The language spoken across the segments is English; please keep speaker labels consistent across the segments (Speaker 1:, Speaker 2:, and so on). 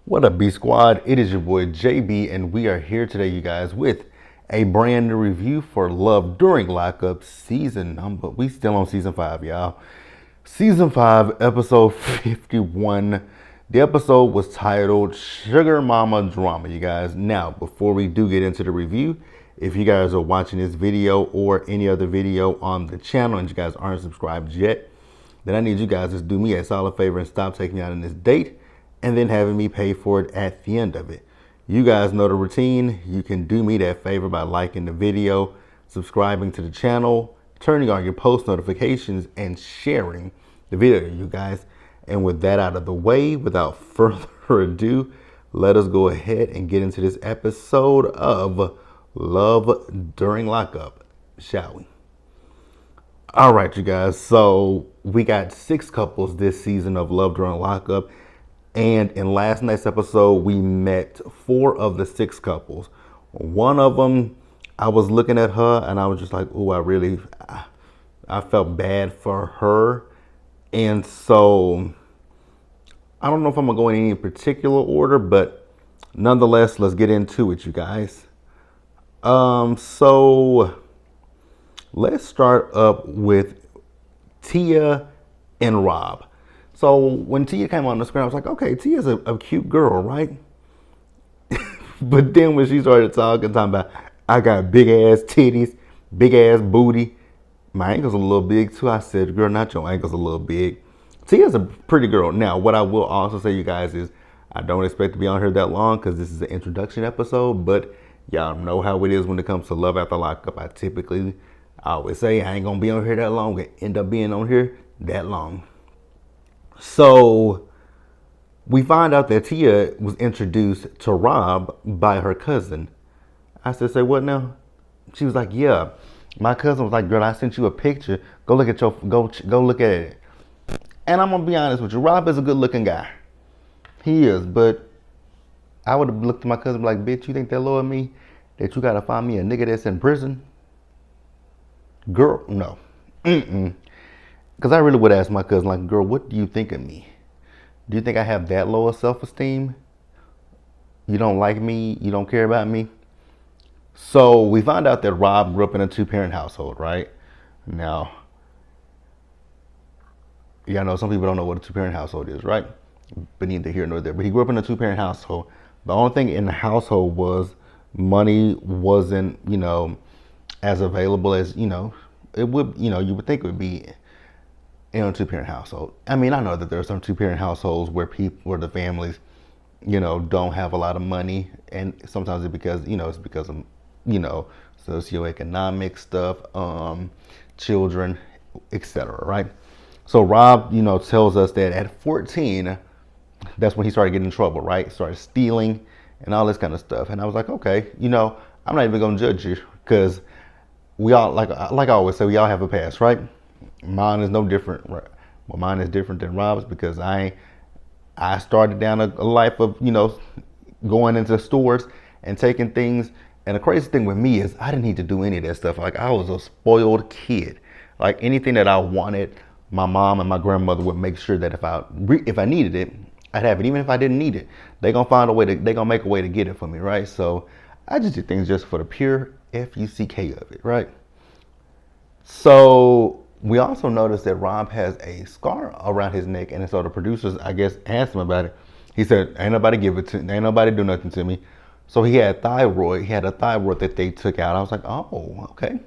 Speaker 1: What up, B Squad? It is your boy JB, and we are here today, you guys, with a brand new review for Love During Lockup season number. We still on season 5, y'all. Season 5, episode 51. The episode was titled Sugar Mama Drama, you guys. Now, before we do get into the review, if you guys are watching this video or any other video on the channel and you guys aren't subscribed yet, then I need you guys to do me a solid favor and stop taking me out on this date and then having me pay for it at the end of it. You guys know the routine. You can do me that favor by liking the video, subscribing to the channel, turning on your post notifications, and sharing the video, you guys. And with that out of the way, without further ado, let us go ahead and get into this episode of Love During Lockup, shall we? All right, you guys. So we got 6 couples this season of Love During Lockup. And in last night's episode, we met 4 of the 6 couples. One of them, I was looking at her and I was just like, oh, I felt bad for her. And so I don't know if I'm gonna go in any particular order, but nonetheless, let's get into it, you guys. So let's start up with Tia and Rob. So when Tia came on the screen, I was like, okay, Tia's a cute girl, right? But then when she started talking about, I got big ass titties, big ass booty, my ankles a little big too. I said, girl, not your ankles a little big. Tia's a pretty girl. Now, what I will also say, you guys, is I don't expect to be on here that long because this is an introduction episode, but y'all know how it is when it comes to Love After Lockup. I always say I ain't gonna be on here that long and end up being on here that long. So we find out that Tia was introduced to Rob by her cousin. I said, say what now? She was like, yeah. My cousin was like, girl, I sent you a picture. Go look at it. And I'm gonna be honest with you, Rob is a good looking guy. He is, but I would have looked at my cousin like, bitch, you think that low of me? That you gotta find me a nigga that's in prison? Girl, no. Because I really would ask my cousin, like, girl, what do you think of me? Do you think I have that low of self-esteem? You don't like me? You don't care about me? So we found out that Rob grew up in a 2-parent household, right? Now, y'all know some people don't know what a 2-parent household is, right? But neither here nor there. But he grew up in a 2-parent household. The only thing in the household was money wasn't, as available as, it would, you would think it would be in a 2-parent household. I mean, I know that there are some 2-parent households where the families, don't have a lot of money, and sometimes it's because of, socioeconomic stuff, children, etc. Right? So Rob, tells us that at 14, that's when he started getting in trouble, right? Started stealing and all this kind of stuff. And I was like, okay, I'm not even gonna judge you because we all, like I always say, we all have a past, right? Mine is no different. Well, mine is different than Rob's because I started down a life of, going into stores and taking things. And the crazy thing with me is I didn't need to do any of that stuff. Like, I was a spoiled kid. Like, anything that I wanted, my mom and my grandmother would make sure that if I needed it, I'd have it. Even if I didn't need it, they're gonna make a way to get it for me, right? So I just did things just for the pure F-U-C-K of it, right? So we also noticed that Rob has a scar around his neck, and so the producers, I guess, asked him about it. He said, ain't nobody do nothing to me. So he had a thyroid that they took out. I was like, oh, okay.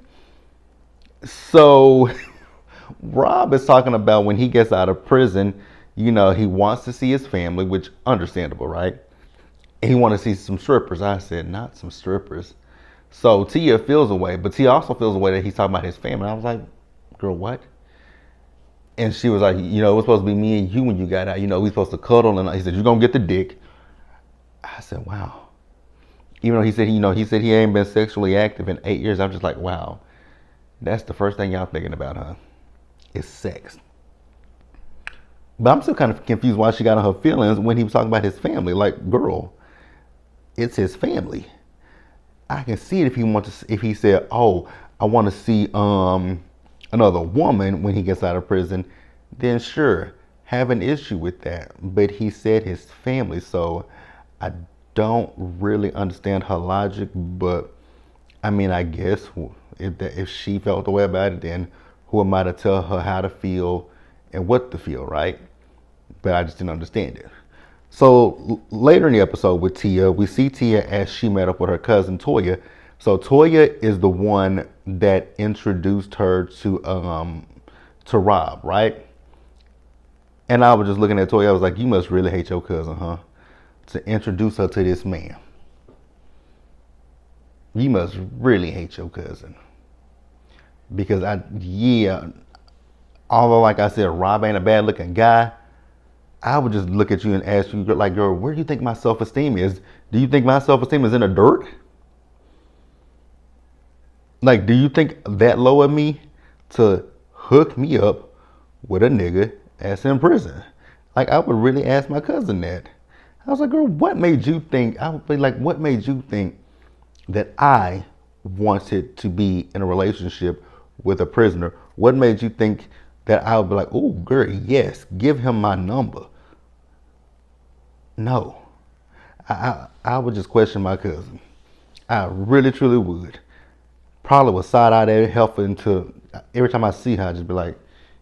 Speaker 1: So Rob is talking about when he gets out of prison, he wants to see his family, which understandable, right? And he wants to see some strippers. I said, not some strippers. So Tia feels away, but Tia also feels away that he's talking about his family. I was like, girl, what? And she was like, it was supposed to be me and you when you got out. We supposed to cuddle. And he said, you're going to get the dick. I said, wow. Even though he said he ain't been sexually active in 8 years. I'm just like, wow. That's the first thing y'all thinking about, huh? Is sex. But I'm still kind of confused why she got on her feelings when he was talking about his family. Like, girl, it's his family. I can see it if he said, oh, I want to see another woman when he gets out of prison, then sure, have an issue with that. But he said his family, so I don't really understand her logic, but I mean, I guess if she felt the way about it, then who am I to tell her how to feel and what to feel, right? But I just didn't understand it. So later in the episode with Tia, we see Tia as she met up with her cousin Toya. So Toya is the one that introduced her to Rob, right? And I was just looking at Toya. I was like, "You must really hate your cousin, huh? To introduce her to this man, you must really hate your cousin." Because although like I said, Rob ain't a bad looking guy, I would just look at you and ask you, like, girl, where do you think my self-esteem is? Do you think my self-esteem is in the dirt? Like, do you think that low of me to hook me up with a nigga that's in prison? Like, I would really ask my cousin that. I was like, girl, what made you think? I would be like, what made you think that I wanted to be in a relationship with a prisoner? What made you think that I would be like, oh, girl, yes, give him my number? No. I would just question my cousin. I really, truly would. Probably would side eye that helping to every time I see her, I just be like,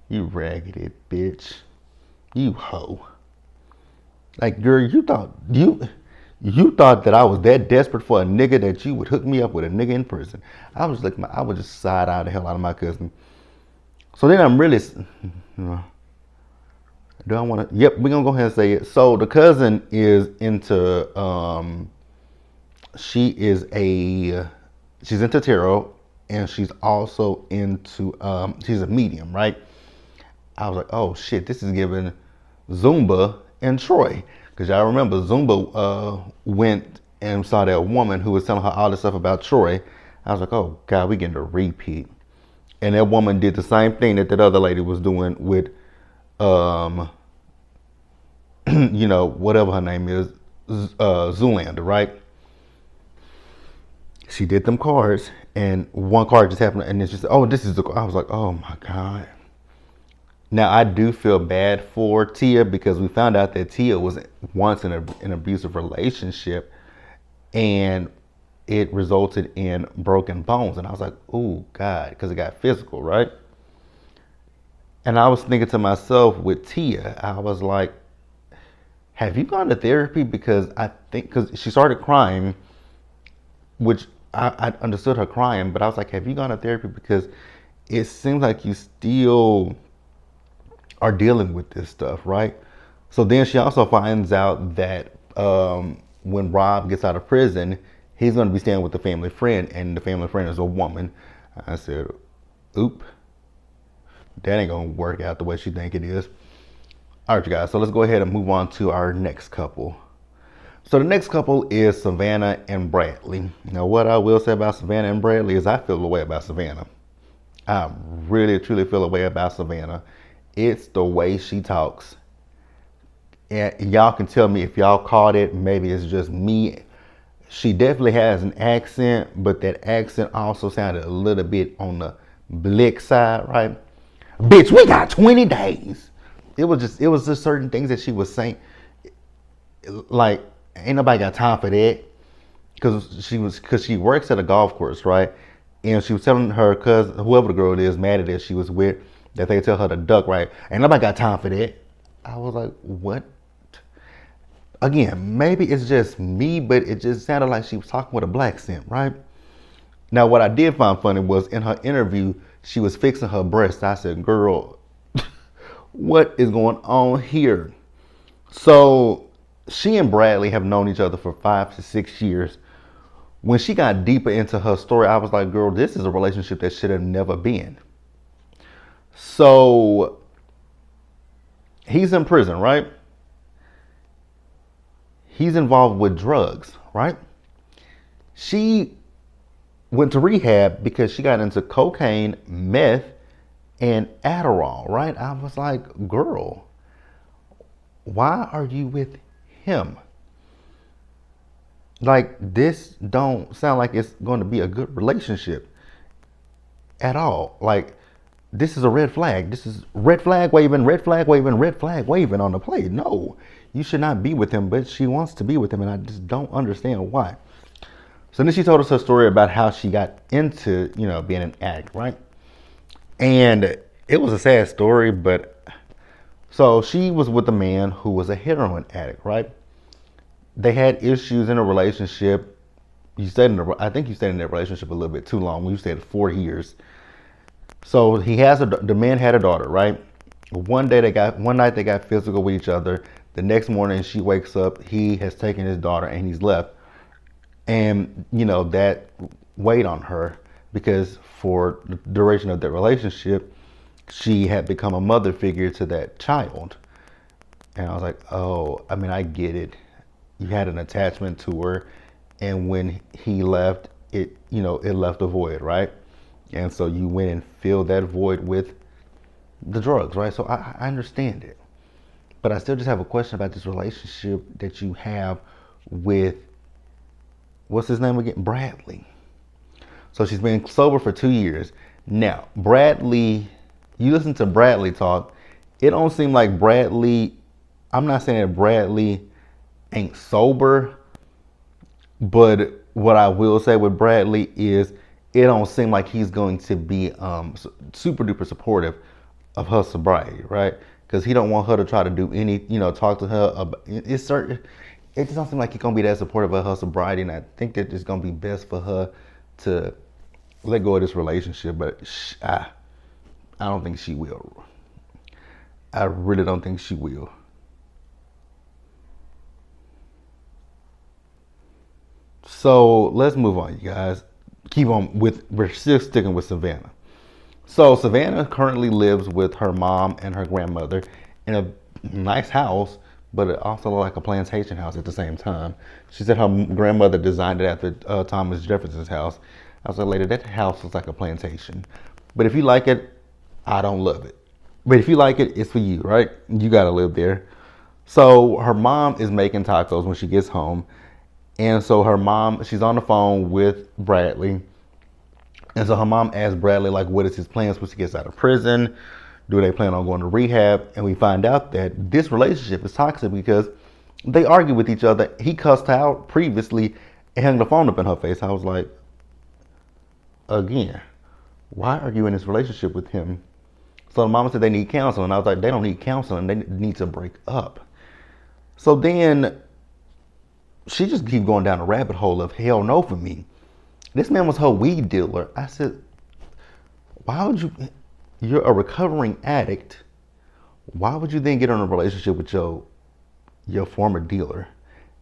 Speaker 1: you raggedy bitch. You hoe. Like, girl, you thought that I was that desperate for a nigga that you would hook me up with a nigga in prison. I would just side eye the hell out of my cousin. So then I'm really, do I want to? Yep, we're gonna go ahead and say it. So the cousin is into, she's into tarot, and she's also into, she's a medium, right? I was like, oh shit, this is giving Zumba and Troy. Because y'all remember Zumba went and saw that woman who was telling her all this stuff about Troy. I was like, oh God, we getting a repeat. And that woman did the same thing that other lady was doing with, whatever her name is, Zoolander, right? She did them cards, and one card just happened, and it's just, oh, this is the. I was like, oh my God. Now I do feel bad for Tia because we found out that Tia was once in an abusive relationship, and it resulted in broken bones. And I was like, oh God, because it got physical, right? And I was thinking to myself with Tia, I was like, have you gone to therapy? Because she started crying, which I understood her crying, but I was like, have you gone to therapy? Because it seems like you still are dealing with this stuff, right? So then she also finds out that when Rob gets out of prison, he's going to be staying with the family friend, and the family friend is a woman. I said, oop, that ain't going to work out the way she think it is. All right, you guys, so let's go ahead and move on to our next couple. So the next couple is Savannah and Bradley. Now, what I will say about Savannah and Bradley is I feel a way about Savannah. I really, truly feel a way about Savannah. It's the way she talks. And y'all can tell me if y'all caught it. Maybe it's just me. She definitely has an accent, but that accent also sounded a little bit on the blick side, right? Bitch, we got 20 days. It was just certain things that she was saying. Like, ain't nobody got time for that. Because she works at a golf course, right? And she was telling her cousin, whoever the girl is, Maddie that she was with, that they tell her to duck, right? Ain't nobody got time for that. I was like, what? Again, maybe it's just me, but it just sounded like she was talking with a black accent, right? Now, what I did find funny was in her interview, she was fixing her breast. I said, girl, what is going on here? So she and Bradley have known each other for 5 to 6 years. When she got deeper into her story, I was like, girl, this is a relationship that should have never been. So he's in prison, right? He's involved with drugs, right? She went to rehab because she got into cocaine, meth, and Adderall, right? I was like, girl, why are you with him? Like, this don't sound like it's going to be a good relationship at all. Like, this is a red flag. This is red flag waving, red flag waving, red flag waving on the plate. No, you should not be with him, but she wants to be with him, and I just don't understand why. So then she told us her story about how she got into, being an addict, right? And it was a sad story, but so she was with a man who was a heroin addict, right? They had issues in a relationship. I think you stayed in that relationship a little bit too long. You stayed 4 years. So the man had a daughter, right? One night they got physical with each other. The next morning she wakes up, he has taken his daughter and he's left. And, that weighed on her because for the duration of their relationship, she had become a mother figure to that child. And I was like, oh, I get it. You had an attachment to her. And when he left, it left a void, right? And so you went and filled that void with the drugs, right? So I understand it. But I still just have a question about this relationship that you have with, what's his name again? Bradley. So she's been sober for 2 years. Now, Bradley, you listen to Bradley talk, it don't seem like Bradley, I'm not saying that Bradley ain't sober, but what I will say with Bradley is it don't seem like he's going to be super duper supportive of her sobriety, right? Because he don't want her to try to do any, talk to her about it's certain. It just don't seem like he's gonna be that supportive of her sobriety, and I think that it's gonna be best for her to let go of this relationship. But I don't think she will. I really don't think she will. So let's move on, you guys. We're still sticking with Savannah. So Savannah currently lives with her mom and her grandmother in a nice house, but it also like a plantation house at the same time. She said her grandmother designed it after Thomas Jefferson's house. I was like, lady, that house looks like a plantation. But if you like it, I don't love it. But if you like it, it's for you, right? You gotta live there. So her mom is making tacos when she gets home. And so she's on the phone with Bradley. And so her mom asked Bradley, like, what is his plans once he gets out of prison? Do they plan on going to rehab? And we find out that this relationship is toxic because they argue with each other. He cussed her out previously and hung the phone up in her face. I was like, again, why are you in this relationship with him? So the mama said they need counseling. I was like, they don't need counseling. They need to break up. So then she just keep going down a rabbit hole of hell no for me. This man was her weed dealer. I said, you're a recovering addict. Why would you then get in a relationship with your former dealer?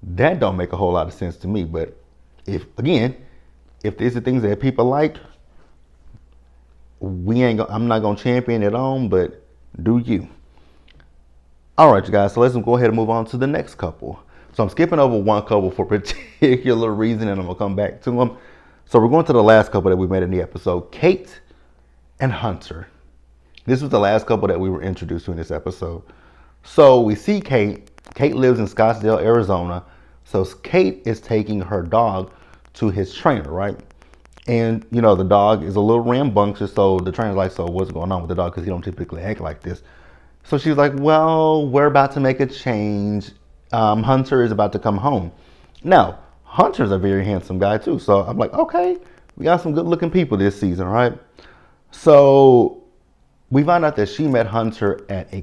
Speaker 1: That don't make a whole lot of sense to me. But if these are things that people like, I'm not gonna champion it on, but do you. All right, you guys, so let's go ahead and move on to the next couple. So I'm skipping over one couple for a particular reason, and I'm gonna come back to them. So we're going to the last couple that we met in the episode, Kate and Hunter. This was the last couple that we were introduced to in this episode. So we see Kate. Kate lives in Scottsdale, Arizona. So Kate is taking her dog to his trainer, right? And, the dog is a little rambunctious. So the trainer's like, so what's going on with the dog? Because he don't typically act like this. So she's like, well, we're about to make a change. Hunter is about to come home. Now, Hunter's a very handsome guy too. So I'm like, okay, we got some good looking people this season, right? So we find out that she met Hunter at a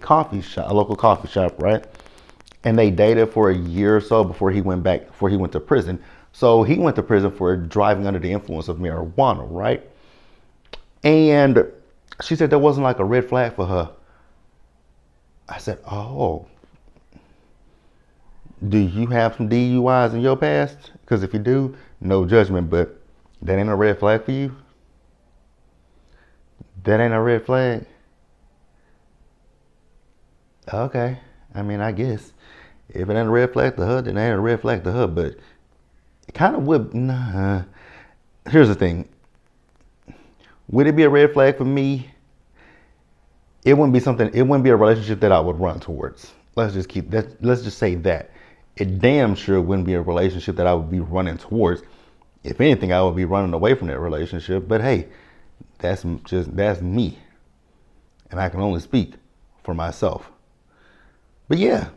Speaker 1: local coffee shop, right? And they dated for a year or so before he went to prison. So he went to prison for driving under the influence of marijuana, right? And she said there wasn't like a red flag for her. I said, oh, do you have some DUIs in your past? Because if you do, no judgment, but that ain't a red flag for you? That ain't a red flag? Okay. I guess. If it ain't a red flag to her, then it ain't a red flag to her, but it kind of would. Nah. Here's the thing. Would it be a red flag for me? It wouldn't be a relationship that I would run towards. Let's just say that. It damn sure wouldn't be a relationship that I would be running towards. If anything, I would be running away from that relationship. But hey, that's me. And I can only speak for myself. But yeah,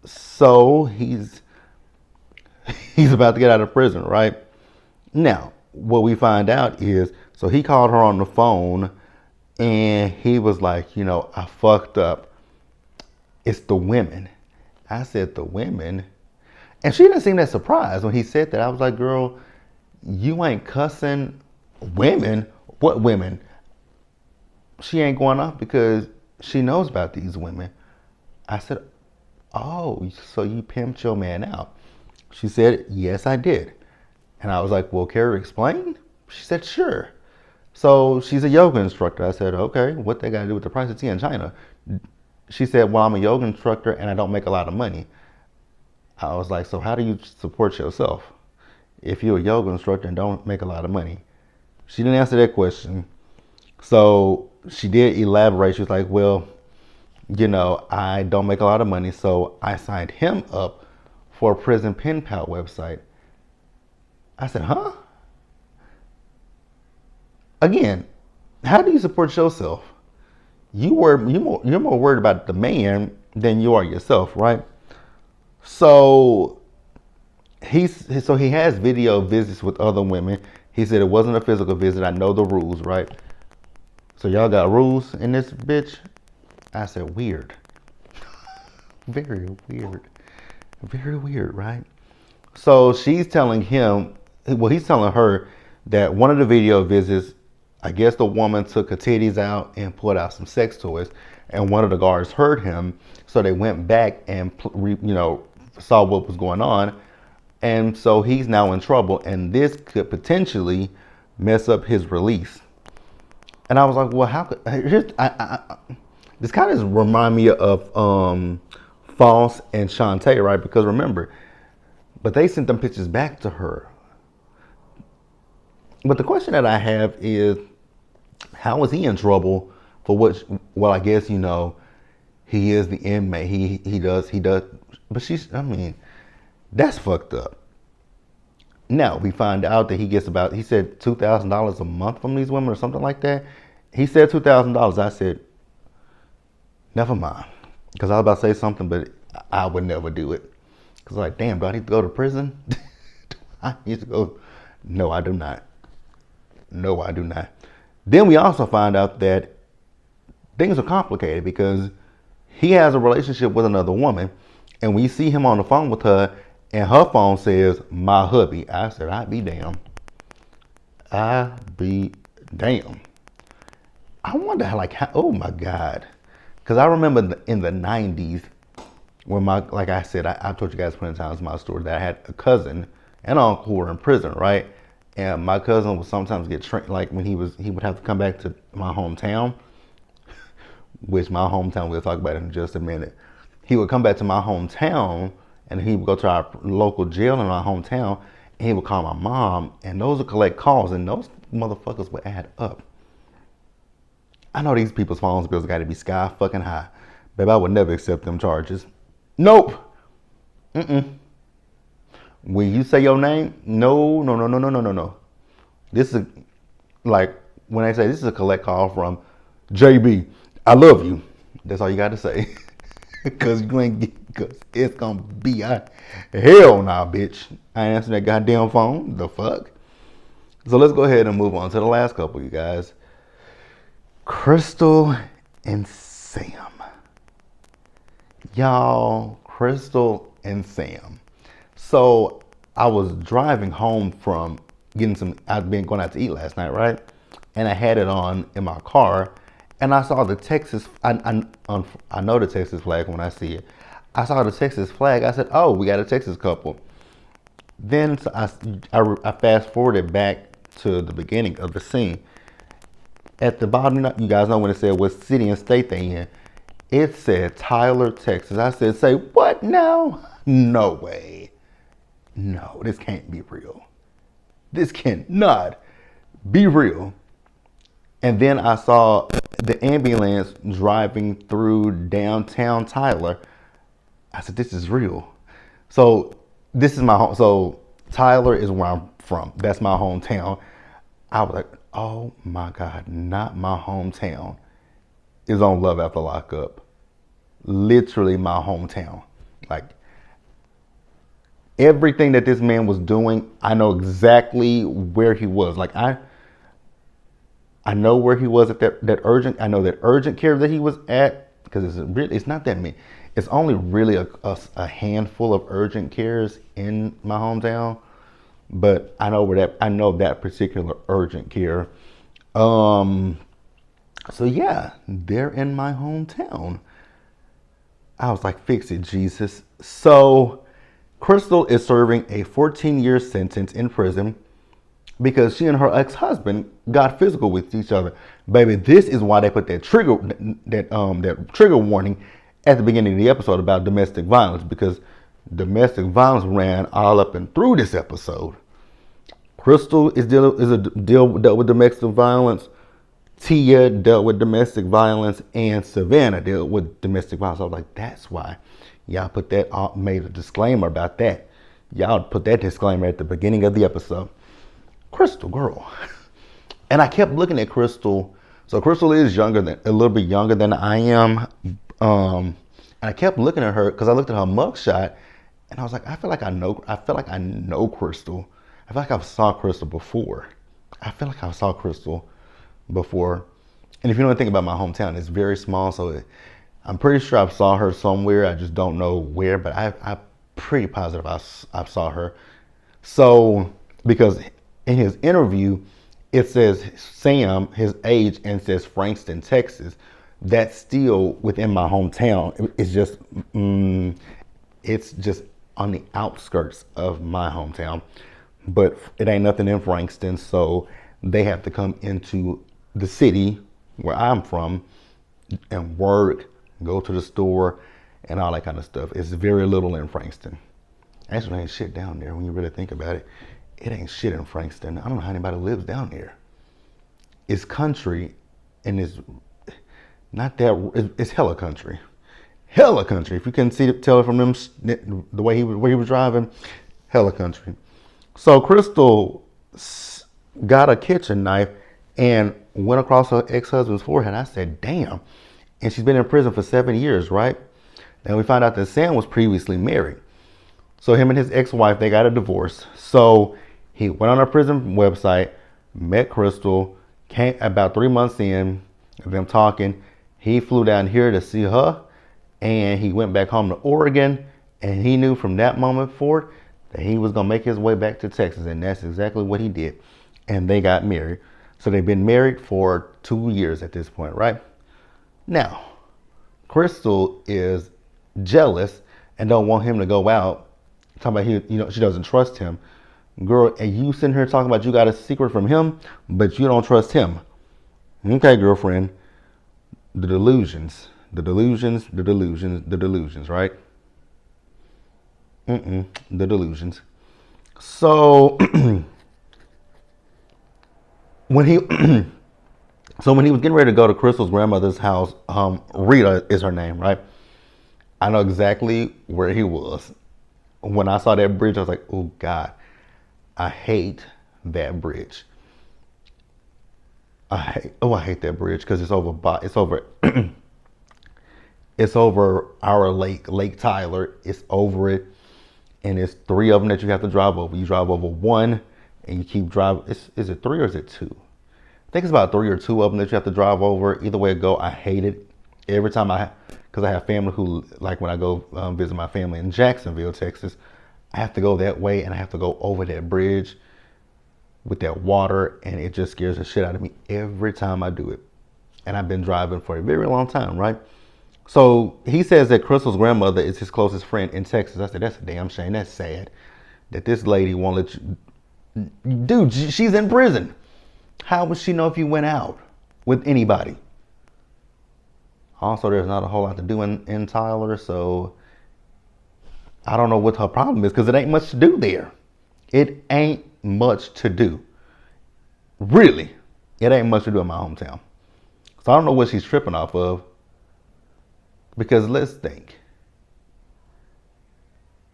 Speaker 1: So he's about to get out of prison, right? Now, what we find out is, so he called her on the phone and he was like, I fucked up. It's the women. I said, the women? And she didn't seem that surprised when he said that. I was like, girl, you ain't cussing women. What women? She ain't going off because she knows about these women. I said, oh, so you pimped your man out. She said, yes, I did. And I was like, well, can you explain? She said, sure. So she's a yoga instructor. I said, okay, what they got to do with the price of tea in China? She said, well, I'm a yoga instructor and I don't make a lot of money. I was like, so how do you support yourself if you're a yoga instructor and don't make a lot of money? She didn't answer that question. So she did elaborate. She was like, well, I don't make a lot of money, so I signed him up for a prison pen pal website. I said, huh? Again, how do you support yourself? You're more worried about the man than you are yourself, right? So he has video visits with other women. He said it wasn't a physical visit. I know the rules, right? So y'all got rules in this bitch? I said, weird. Very weird. Very weird, right? So she's telling him, well, he's telling her that one of the video visits, I guess the woman took her titties out and pulled out some sex toys, and one of the guards heard him, so they went back and saw what was going on, and so he's now in trouble, and this could potentially mess up his release. And I was like, well, how could this kind of remind me of False and Shantae, right? Because remember, but they sent them pictures back to her. But the question that I have is, how was he in trouble for what? Well, I guess he is the inmate. He does. But that's fucked up. Now we find out that he gets he said $2,000 a month from these women or something like that. He said $2,000. I said, never mind, because I was about to say something, but I would never do it. Because like, damn, do I need to go to prison? Do I need to go? No, I do not. No, I do not. Then we also find out that things are complicated because he has a relationship with another woman, and we see him on the phone with her, and her phone says, my hubby. I said, I be damn. I be damn. I wonder how, oh my God. Because I remember in the 90s, when like I said, I told you guys plenty of times in my story that I had a cousin and uncle who were in prison, right? And my cousin would sometimes get trained, like when he would have to come back to my hometown, which my hometown, we'll talk about it in just a minute. He would come back to my hometown and he would go to our local jail in my hometown and he would call my mom, and those would collect calls, and those motherfuckers would add up. I know these people's phone bills got to be sky fucking high. Babe, I would never accept them charges. Nope. When you say your name, no. This is like when I say this is a collect call from JB. I love you. That's all you got to say. Because it's going to be hell nah, bitch. I ain't answering that goddamn phone. The fuck? So let's go ahead and move on to the last couple, you guys. Crystal and Sam. Y'all, Crystal and Sam. So I was driving home from I'd been going out to eat last night, right? And I had it on in my car, and I saw the Texas, I know the Texas flag when I see it. I saw the Texas flag. I said, oh, we got a Texas couple. Then I fast forwarded back to the beginning of the scene. At the bottom, you guys know when it said what city and state they in. It said Tyler, Texas. I said, say what now? No way. No, this can't be real. This cannot be real. And then I saw the ambulance driving through downtown Tyler. I said, this is real. So this is my home. So Tyler is where I'm from. That's my hometown. I was like, oh my God, not my hometown is on Love After Lockup. Literally my hometown. Like everything that this man was doing, I know exactly where he was. Like I know where he was at that urgent. I know that urgent care that he was at because it's not that many. It's only really a handful of urgent cares in my hometown, but I know that particular urgent care. So yeah, they're in my hometown. I was like, fix it, Jesus. So Crystal is serving a 14-year sentence in prison because she and her ex-husband got physical with each other. Baby, this is why they put that trigger warning at the beginning of the episode about domestic violence, because domestic violence ran all up and through this episode. Crystal dealt with domestic violence. Tia dealt with domestic violence, and Savannah dealt with domestic violence. I was like, that's why y'all made a disclaimer about that. Y'all put that disclaimer at the beginning of the episode. Crystal, girl. And I kept looking at Crystal. So Crystal is a little bit younger than I am. And I kept looking at her because I looked at her mugshot, and I was like, I feel like I know Crystal. I feel like I've saw Crystal before. And if you know anything about my hometown, it's very small, so I'm pretty sure I saw her somewhere. I just don't know where, but I'm pretty positive I saw her. So, because in his interview, it says Sam, his age, and it says Frankston, Texas. That's still within my hometown. It's just on the outskirts of my hometown, but it ain't nothing in Frankston, so they have to come into the city where I'm from and work, go to the store, and all that kind of stuff. It's very little in Frankston. Actually, ain't shit down there when you really think about it. It ain't shit in Frankston. I don't know how anybody lives down there. It's country, and it's not that. It's hella country. Hella country. If you can tell it from them, the way where he was driving, hella country. So Crystal got a kitchen knife and went across her ex-husband's forehead. I said, damn. And she's been in prison for 7 years, right? And we found out that Sam was previously married. So him and his ex-wife, they got a divorce. So he went on our prison website, met Crystal, came about 3 months in of them talking. He flew down here to see her, and he went back home to Oregon, and he knew from that moment forward that he was going to make his way back to Texas, and that's exactly what he did. And they got married. So they've been married for 2 years at this point, right? Now, Crystal is jealous and don't want him to go out. Talking about she doesn't trust him. Girl, and you sitting here talking about you got a secret from him, but you don't trust him. Okay, girlfriend. The delusions, right? The delusions. So when he was getting ready to go to Crystal's grandmother's house, Rita is her name, right? I know exactly where he was. When I saw that bridge, I was like, oh God, I hate that bridge. I hate that bridge because it's over it's over our Lake Tyler. It's over it, and it's 3 of them that you have to drive over. You drive over one, and you keep driving. Is it 3 or is it 2? I think it's about 3 or 2 of them that you have to drive over. Either way it go, I hate it. Every time because I have family who, like when I go visit my family in Jacksonville, Texas, I have to go that way, and I have to go over that bridge with that water, and it just scares the shit out of me every time I do it. And I've been driving for a very long time, right? So he says that Crystal's grandmother is his closest friend in Texas. I said, that's a damn shame. That's sad that this lady won't let you. Dude, she's in prison. How would she know if you went out with anybody? Also, there's not a whole lot to do in Tyler, so I don't know what her problem is because it ain't much to do there. It ain't much to do. Really, it ain't much to do in my hometown. So I don't know what she's tripping off of. Because let's think.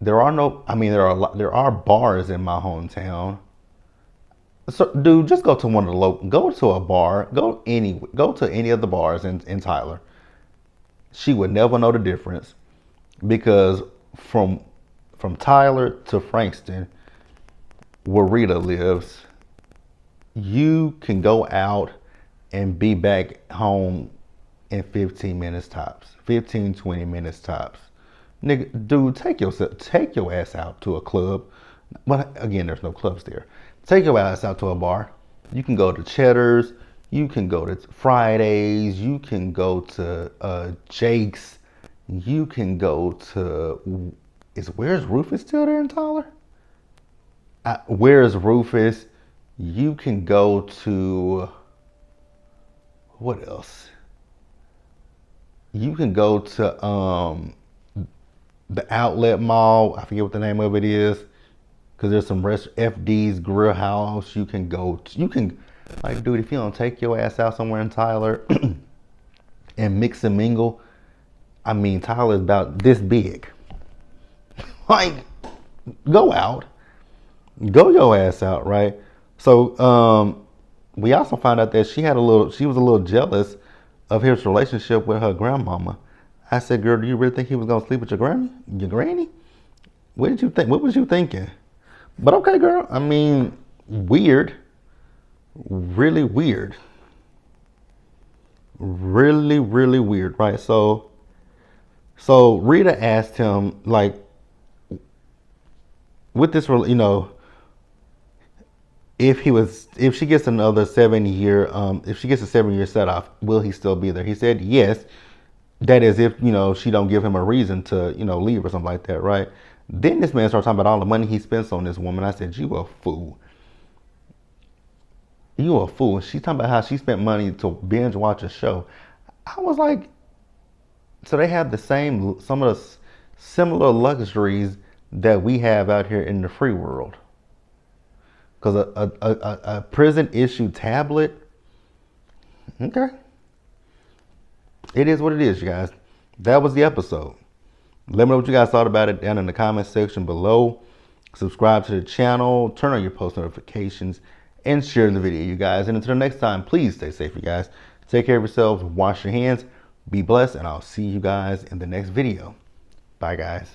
Speaker 1: There are bars in my hometown. So, dude, just go to go to a bar, go to any of the bars in Tyler. She would never know the difference because from Tyler to Frankston, where Rita lives, you can go out and be back home in 15 minutes tops. 15, 20 minutes tops. Nigga, dude, take your ass out to a club. But again, there's no clubs there. Take your ass out to a bar. You can go to Cheddar's. You can go to Fridays. You can go to Jake's. You can go to where's Rufus still there in Tyler? Where's Rufus? You can go to what else? You can go to the outlet mall. I forget what the name of it is, because there's some FD's Grill House. You can go. You can, like, dude, if you don't take your ass out somewhere in Tyler and mix and mingle. I mean, Tyler's about this big. Like, go out, go your ass out, right? So we also found out that she was a little jealous of his relationship with her grandmama. I said, girl, do you really think he was gonna sleep with your granny? What did you think? What was you thinking? But okay, girl. I mean, weird, really weird, really, really weird, right? So Rita asked him, like, with this, if she gets another 7 year, if she gets a 7 year set off, will he still be there? He said yes. That is if, she don't give him a reason to, leave or something like that, right? Then this man started talking about all the money he spends on this woman. I said, you a fool. You a fool. She's talking about how she spent money to binge watch a show. I was like, so they have some of the similar luxuries that we have out here in the free world. Because a prison issued tablet, okay. It is what it is, you guys. That was the episode. Let me know what you guys thought about it down in the comment section below. Subscribe to the channel, turn on your post notifications, and share the video, you guys. And until next time, please stay safe, you guys. Take care of yourselves, wash your hands, be blessed, and I'll see you guys in the next video. Bye, guys.